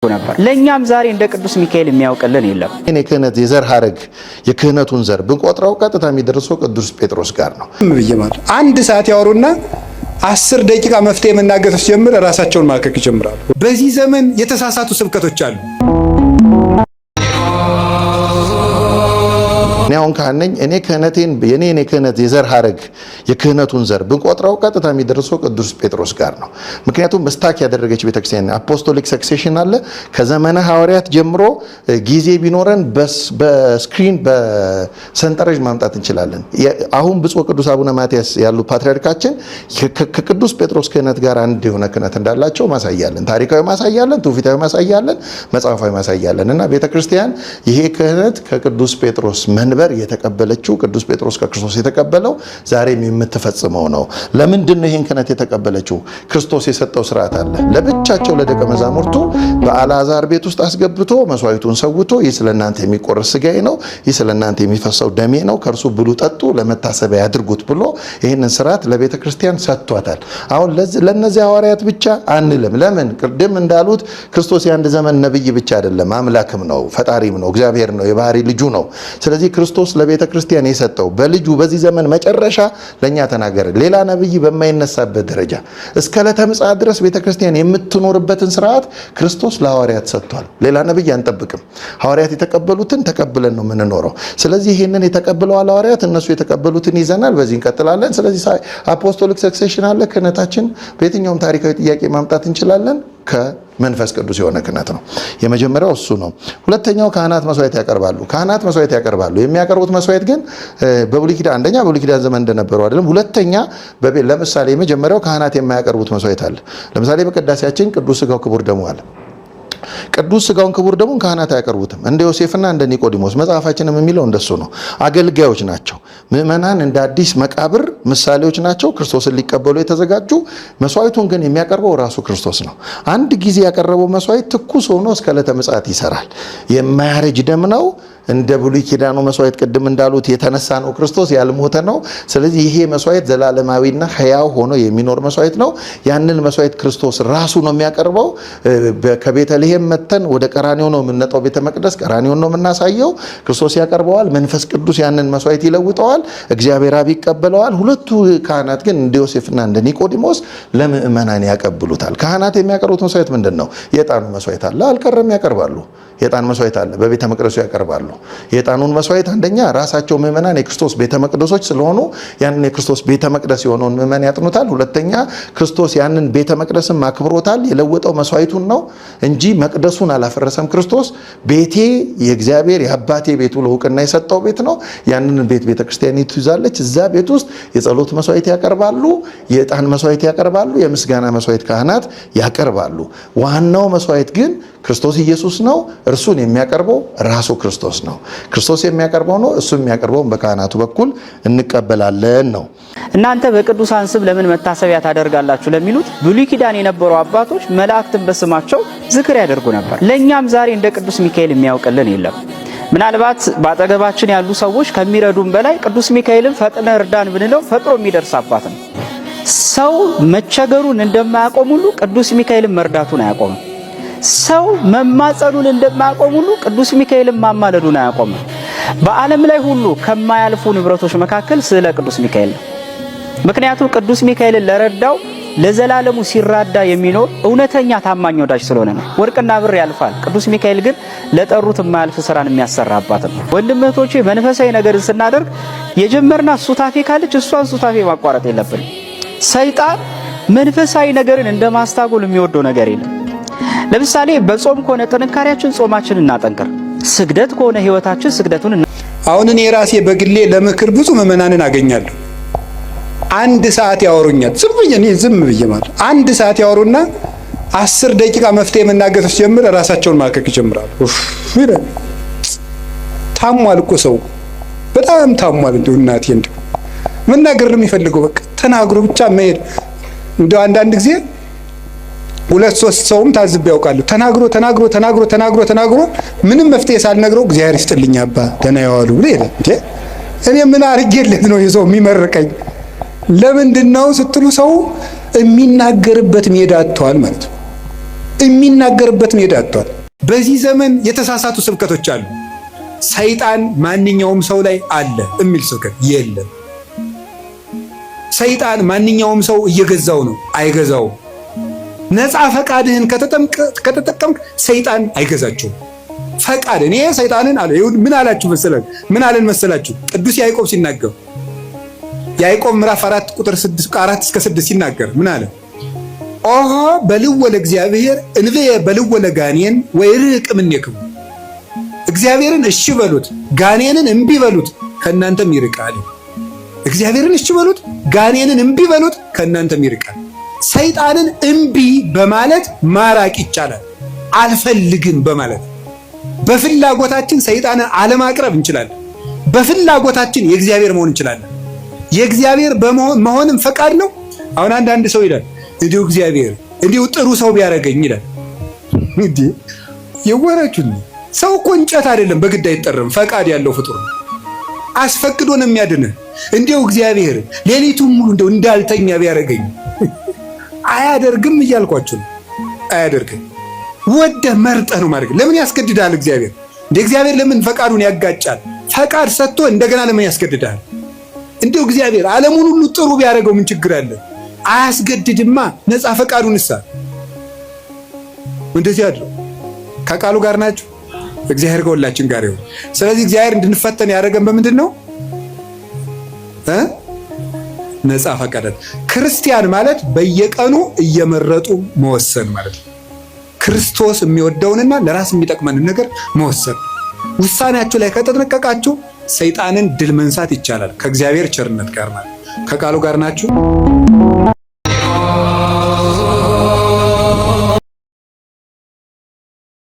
ነበር። ለኛም ዛሬ እንደ ቅዱስ ሚካኤል የሚያውቅልን የለም። እኔ ክህነት የዘር ሐረግ የክህነቱን ዘር ብንቆጥረው ቀጥታ የሚደርሰው ቅዱስ ጴጥሮስ ጋር ነው። አንድ ሰዓት ያወሩና 10 ደቂቃ መፍትሄ መናገር ሲጀምር ራሳቸውን ማከክ ይጀምራሉ። በዚህ ዘመን የተሳሳቱ ስብከቶች አሉ። አሁን ካህነኝ እኔ ክህነቴን የኔ ክህነት የዘር ሐረግ የክህነቱን ዘር ብንቆጥረው ቀጥታ የሚደርሰው ቅዱስ ጴጥሮስ ጋር ነው። ምክንያቱም ስታክ ያደረገች ቤተክርስቲያን አፖስቶሊክ ሰክሴሽን አለ። ከዘመነ ሐዋርያት ጀምሮ ጊዜ ቢኖረን በስክሪን በሰንጠረዥ ማምጣት እንችላለን። አሁን ብፁዕ ቅዱስ አቡነ ማትያስ ያሉ ፓትርያርካችን ከቅዱስ ጴጥሮስ ክህነት ጋር አንድ የሆነ ክህነት እንዳላቸው ማሳያለን። ታሪካዊ ማሳያለን፣ ትውፊታዊ ማሳያለን፣ መጽሐፋዊ ማሳያለን እና ቤተክርስቲያን ይሄ ክህነት ከቅዱስ ጴጥሮስ መንበር የተቀበለችው ቅዱስ ጴጥሮስ ከክርስቶስ የተቀበለው ዛሬም የምትፈጽመው ነው። ለምንድን ነው ይሄን ክህነት የተቀበለችው? ክርስቶስ የሰጠው ስርዓት አለ። ለብቻቸው ለደቀ መዛሙርቱ በአልዓዛር ቤት ውስጥ አስገብቶ መስዋዕቱን ሰውቶ ይህ ስለናንተ የሚቆረስ ስጋዬ ነው፣ ይህ ስለናንተ የሚፈሰው ደሜ ነው፣ ከእርሱ ብሉ ጠጡ፣ ለመታሰቢያ ያድርጉት ብሎ ይህንን ስርዓት ለቤተ ክርስቲያን ሰጥቷታል። አሁን ለነዚህ ሐዋርያት ብቻ አንልም። ለምን? ቅድም እንዳሉት ክርስቶስ የአንድ ዘመን ነብይ ብቻ አይደለም፣ አምላክም ነው፣ ፈጣሪም ነው፣ እግዚአብሔር ነው፣ የባህሪ ልጁ ነው። ስለዚህ ክርስቶስ ለቤተ ክርስቲያን የሰጠው በልጁ በዚህ ዘመን መጨረሻ ለኛ ተናገረ። ሌላ ነብይ በማይነሳበት ደረጃ እስከ ዕለተ ምጽአት ድረስ ቤተ ክርስቲያን የምትኖርበትን ስርዓት ክርስቶስ ለሐዋርያት ሰጥቷል። ሌላ ነብይ አንጠብቅም። ሐዋርያት የተቀበሉትን ተቀብለን ነው የምንኖረው። ስለዚህ ይሄንን የተቀበለው ሐዋርያት እነሱ የተቀበሉትን ይዘናል፣ በዚህ እንቀጥላለን። ስለዚህ አፖስቶሊክ ሰክሴሽን አለ። ክህነታችን በየትኛውም ታሪካዊ ጥያቄ ማምጣት እንችላለን። ከመንፈስ ቅዱስ የሆነ ክህነት ነው። የመጀመሪያው እሱ ነው። ሁለተኛው ካህናት መስዋዕት ያቀርባሉ። ካህናት መስዋዕት ያቀርባሉ። የሚያቀርቡት መስዋዕት ግን በብሉይ ኪዳን አንደኛ በብሉይ ኪዳን ዘመን እንደነበረው አይደለም። ሁለተኛ ለምሳሌ የመጀመሪያው ካህናት የማያቀርቡት መስዋዕት አለ። ለምሳሌ በቅዳሴያችን ቅዱስ ሥጋው ክቡር ደሙ አለ። ቅዱስ ሥጋውን ክቡር ደሙን ካህናት አያቀርቡትም። እንደ ዮሴፍና እንደ ኒቆዲሞስ መጽሐፋችንም የሚለው እንደሱ ነው። አገልጋዮች ናቸው። ምእመናን እንደ አዲስ መቃብር ምሳሌዎች ናቸው፣ ክርስቶስን ሊቀበሉ የተዘጋጁ። መስዋዕቱን ግን የሚያቀርበው ራሱ ክርስቶስ ነው። አንድ ጊዜ ያቀረበው መስዋዕት ትኩስ ሆኖ እስከ ዕለተ ምጽአት ይሰራል። የማያረጅ ደም ነው። እንደ ብሉይ ኪዳኑ መስዋዕት ቅድም እንዳሉት የተነሳ ነው፣ ክርስቶስ ያልሞተ ነው። ስለዚህ ይሄ መስዋዕት ዘላለማዊና ሕያው ሆኖ የሚኖር መስዋዕት ነው። ያንን መስዋዕት ክርስቶስ ራሱ ነው የሚያቀርበው። ከቤተልሔም መተን ወደ ቀራንዮ ነው የምንነጣው። ቤተ መቅደስ ቀራንዮን ነው የምናሳየው። ክርስቶስ ያቀርበዋል። መንፈስ ቅዱስ ያንን መስዋዕት ይለውጠዋል። እግዚአብሔር አብ ይቀበለዋል። ሁለቱ ካህናት ግን እንደ ዮሴፍና እንደ ኒቆዲሞስ ለምእመናን ያቀብሉታል። ካህናት የሚያቀርቡት መስዋዕት ምንድን ነው? የዕጣኑ መስዋዕት አለ፣ አልቀረም፣ ያቀርባሉ። የዕጣን መስዋዕት አለ፣ በቤተ መቅደሱ ያቀርባሉ። የዕጣኑን መስዋዕት አንደኛ ራሳቸው ምእመናን የክርስቶስ ቤተ መቅደሶች ስለሆኑ ያንን የክርስቶስ ቤተ መቅደስ የሆነውን ምእመን ያጥኑታል። ሁለተኛ ክርስቶስ ያንን ቤተ መቅደስም አክብሮታል። የለወጠው መስዋዕቱን ነው እንጂ መቅደሱን አላፈረሰም። ክርስቶስ ቤቴ የእግዚአብሔር የአባቴ ቤቱ ለእውቅና የሰጠው ቤት ነው። ያንን ቤት ቤተ ክርስቲያን ትይዛለች። እዛ ቤት ውስጥ የጸሎት መስዋዕት ያቀርባሉ፣ የዕጣን መስዋዕት ያቀርባሉ፣ የምስጋና መስዋዕት ካህናት ያቀርባሉ። ዋናው መስዋዕት ግን ክርስቶስ ኢየሱስ ነው። እርሱን የሚያቀርበው ራሱ ክርስቶስ ነው። ክርስቶስ የሚያቀርበው ነው። እሱ የሚያቀርበውን በካህናቱ በኩል እንቀበላለን ነው። እናንተ በቅዱሳን ስም ለምን መታሰቢያ ታደርጋላችሁ ለሚሉት ብሉይ ኪዳን የነበሩ አባቶች መላእክትን በስማቸው ዝክር ያደርጉ ነበር። ለኛም ዛሬ እንደ ቅዱስ ሚካኤል የሚያውቅልን የለም። ምናልባት በአጠገባችን ያሉ ሰዎች ከሚረዱን በላይ ቅዱስ ሚካኤልን ፈጥነ እርዳን ብንለው ፈጥሮ የሚደርስ አባት ነው። ሰው መቸገሩን እንደማያቆም ሁሉ ቅዱስ ሚካኤልን መርዳቱን አያቆምም። ሰው መማጸኑን እንደማያቆም ሁሉ ቅዱስ ሚካኤልን ማማለዱን አያቆምም። በዓለም ላይ ሁሉ ከማያልፉ ንብረቶች መካከል ስለ ቅዱስ ሚካኤል ነው። ምክንያቱም ቅዱስ ሚካኤልን ለረዳው ለዘላለሙ ሲራዳ የሚኖር እውነተኛ ታማኝ ወዳጅ ስለሆነ ነው። ወርቅና ብር ያልፋል፣ ቅዱስ ሚካኤል ግን ለጠሩት የማያልፍ ስራን የሚያሰራ አባት ነው። ወንድም እህቶቼ፣ መንፈሳዊ ነገርን ስናደርግ የጀመርናት ሱታፌ ካለች እሷን ሱታፌ ማቋረጥ የለብንም። ሰይጣን መንፈሳዊ ነገርን እንደማስታጎል የሚወደው ነገር የለም። ለምሳሌ በጾም ከሆነ ጥንካሬያችን ጾማችን እናጠንክር፣ ስግደት ከሆነ ህይወታችን ስግደቱን አሁን እኔ ራሴ በግሌ ለምክር ብዙ ምእመናንን አገኛለሁ። አንድ ሰዓት ያወሩኛል። ዝም ብዬ ማለት አንድ ሰዓት ያወሩና 10 ደቂቃ መፍትሄ መናገር ሲጀምር ራሳቸውን ማከክ ይጀምራሉ። ታሟል እኮ ሰው በጣም ታሟል። እንደው እናቴ እንደው መናገር ነው የሚፈልገው። በቃ ተናግሮ ብቻ መሄድ። እንደው አንዳንድ ጊዜ 2-3 ሰውም ታዝብ ያውቃሉ። ተናግሮ ምንም መፍትሄ ሳልነግረው እግዚአብሔር ይስጥልኝ አባ ደህና ያዋሉ ብለ ይላል። እኔ ምን አርጌለት ነው ይዘው የሚመርቀኝ? ለምንድን ነው ስትሉ ሰው የሚናገርበት ሜዳ አጥቷል ማለት ነው። የሚናገርበት ሜዳ አጥቷል። በዚህ ዘመን የተሳሳቱ ስብከቶች አሉ። ሰይጣን ማንኛውም ሰው ላይ አለ የሚል ስብከት የለም። ሰይጣን ማንኛውም ሰው እየገዛው ነው፣ አይገዛውም። ነፃ ፈቃድህን ከተጠቀምክ ሰይጣን አይገዛቸውም። ፈቃድ እኔ ሰይጣንን አለ ምን አላችሁ መሰላችሁ? ምን አለን መሰላችሁ? ቅዱስ ያዕቆብ ሲናገር ያዕቆብ ምዕራፍ 4 ቁጥር 4 እስከ 6 ሲናገር ምን አለ? ኦሆ በልወ ለእግዚአብሔር እንብየ በልወ ለጋኔን ወይርቅ እምኔክሙ። እግዚአብሔርን እሺ በሉት ጋኔንን እምቢ በሉት ከእናንተም ይርቃል። እግዚአብሔርን እሺ በሉት ጋኔንን እምቢ በሉት ከእናንተም ይርቃል። ሰይጣንን እምቢ በማለት ማራቅ ይቻላል። አልፈልግም በማለት በፍላጎታችን ሰይጣንን አለማቅረብ እንችላለን። በፍላጎታችን የእግዚአብሔር መሆን እንችላለን። የእግዚአብሔር መሆንም ፈቃድ ነው። አሁን አንዳንድ ሰው ይላል እንዲሁ እግዚአብሔር እንዲሁ ጥሩ ሰው ቢያደርገኝ ይላል። እንዴ የወራችሁ ሰው እኮ እንጨት አይደለም፣ በግድ አይጠረም። ፈቃድ ያለው ፍጡር ነው። አስፈቅዶ ነው የሚያድንህ። እንዲሁ እግዚአብሔር ሌሊቱን ሙሉ እንደው እንዳልተኛ ቢያደርገኝ አያደርግም እያልኳችሁ ነው። አያደርግም። ወደ መርጠህ ነው ማድረግ። ለምን ያስገድዳል እግዚአብሔር? እንደ እግዚአብሔር ለምን ፈቃዱን ያጋጫል? ፈቃድ ሰጥቶ እንደገና ለምን ያስገድዳል? እንዲሁ እግዚአብሔር ዓለሙን ሁሉ ጥሩ ቢያደርገው ምን ችግር አለ? አያስገድድማ። ነፃ ፈቃዱን እሳ እንደዚህ አድርገው። ከቃሉ ጋር ናችሁ። እግዚአብሔር ከሁላችን ጋር ይሁን። ስለዚህ እግዚአብሔር እንድንፈተን ያደረገን በምንድን ነው? ነፃ ፈቃድ። ክርስቲያን ማለት በየቀኑ እየመረጡ መወሰን ማለት ነው። ክርስቶስ የሚወደውንና ለራስ የሚጠቅመንን ነገር መወሰን። ውሳኔያችሁ ላይ ከተጠነቀቃችሁ ሰይጣንን ድል መንሳት ይቻላል፣ ከእግዚአብሔር ቸርነት ጋር ማለት። ከቃሉ ጋር ናችሁ።